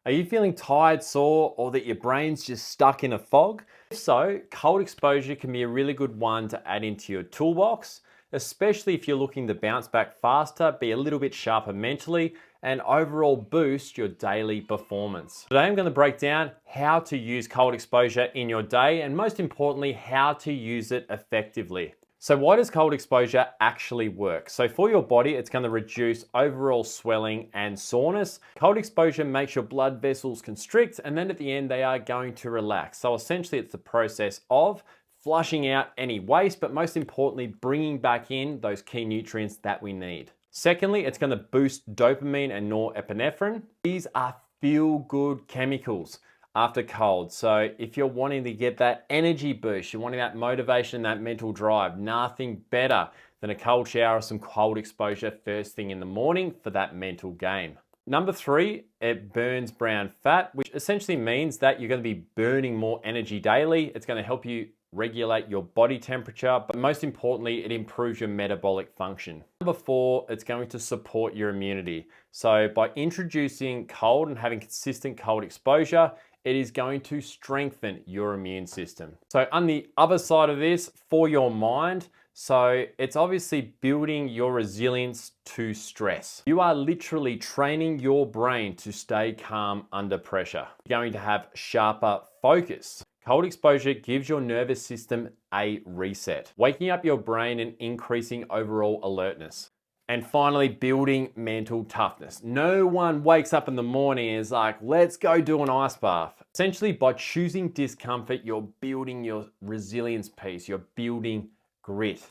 Are you feeling tired, sore, or that your brain's just stuck in a fog? If so, cold exposure can be a really good one to add into your toolbox, especially if you're looking to bounce back faster, be a little bit sharper mentally, and overall boost your daily performance. Today I'm going to break down how to use cold exposure in your day, and most importantly, how to use it effectively. So why does cold exposure actually work? So for your body, it's going to reduce overall swelling and soreness. Cold exposure makes your blood vessels constrict, and then at the end, they are going to relax. So essentially, it's the process of flushing out any waste, but most importantly, bringing back in those key nutrients that we need. Secondly, it's going to boost dopamine and norepinephrine. These are feel-good chemicals after cold. So if you're wanting to get that energy boost, you're wanting that motivation, that mental drive, nothing better than a cold shower or some cold exposure first thing in the morning for that mental gain. Number 3, it burns brown fat, which essentially means that you're going to be burning more energy daily. It's going to help you regulate your body temperature, but most importantly, it improves your metabolic function. Number 4, it's going to support your immunity. So by introducing cold and having consistent cold exposure, it is going to strengthen your immune system. So on the other side of this, for your mind, so it's obviously building your resilience to stress. You are literally training your brain to stay calm under pressure. You're going to have sharper focus. Cold exposure gives your nervous system a reset, waking up your brain and increasing overall alertness. And finally, building mental toughness. No one wakes up in the morning and is like, let's go do an ice bath. Essentially, by choosing discomfort, you're building your resilience piece, you're building grit.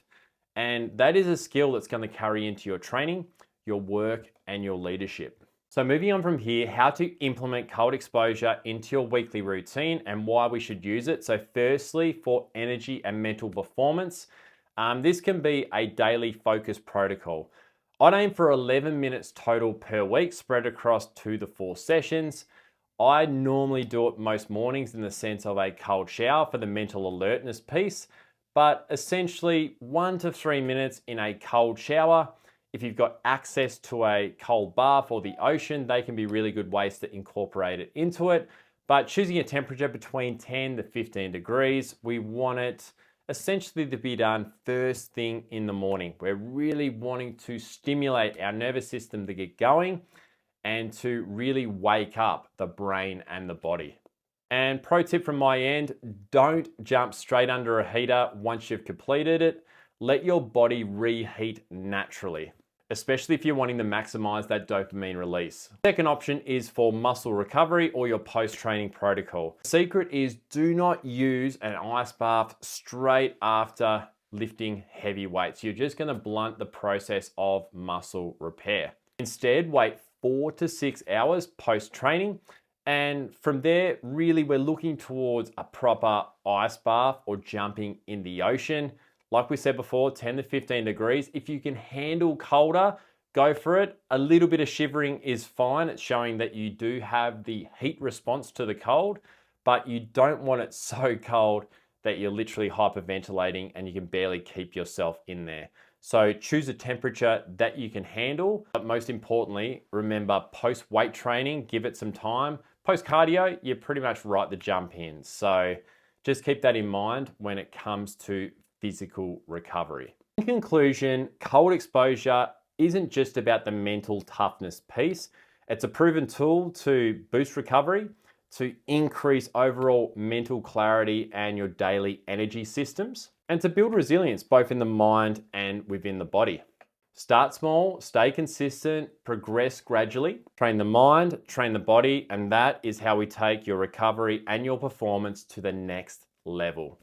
And that is a skill that's going to carry into your training, your work, and your leadership. So moving on from here, how to implement cold exposure into your weekly routine and why we should use it. So firstly, for energy and mental performance, this can be a daily focus protocol. I'd aim for 11 minutes total per week, spread across 2 to 4 sessions. I normally do it most mornings in the sense of a cold shower for the mental alertness piece, but essentially 1 to 3 minutes in a cold shower. If you've got access to a cold bath or the ocean, they can be really good ways to incorporate it into it. But choosing a temperature between 10 to 15 degrees, we want it essentially to be done first thing in the morning. We're really wanting to stimulate our nervous system to get going and to really wake up the brain and the body. And pro tip from my end, don't jump straight under a heater once you've completed it. Let your body reheat naturally, especially if you're wanting to maximize that dopamine release. Second option is for muscle recovery or your post-training protocol. The secret is do not use an ice bath straight after lifting heavy weights. You're just gonna blunt the process of muscle repair. Instead, wait 4 to 6 hours post-training. And from there, really we're looking towards a proper ice bath or jumping in the ocean. Like we said before, 10 to 15 degrees. If you can handle colder, go for it. A little bit of shivering is fine. It's showing that you do have the heat response to the cold, but you don't want it so cold that you're literally hyperventilating and you can barely keep yourself in there. So choose a temperature that you can handle. But most importantly, remember post-weight training, give it some time. Post-cardio, you're pretty much right to jump in. So just keep that in mind when it comes to physical recovery. In conclusion, cold exposure isn't just about the mental toughness piece. It's a proven tool to boost recovery, to increase overall mental clarity and your daily energy systems, and to build resilience both in the mind and within the body. Start small, stay consistent, progress gradually, train the mind, train the body, and that is how we take your recovery and your performance to the next level.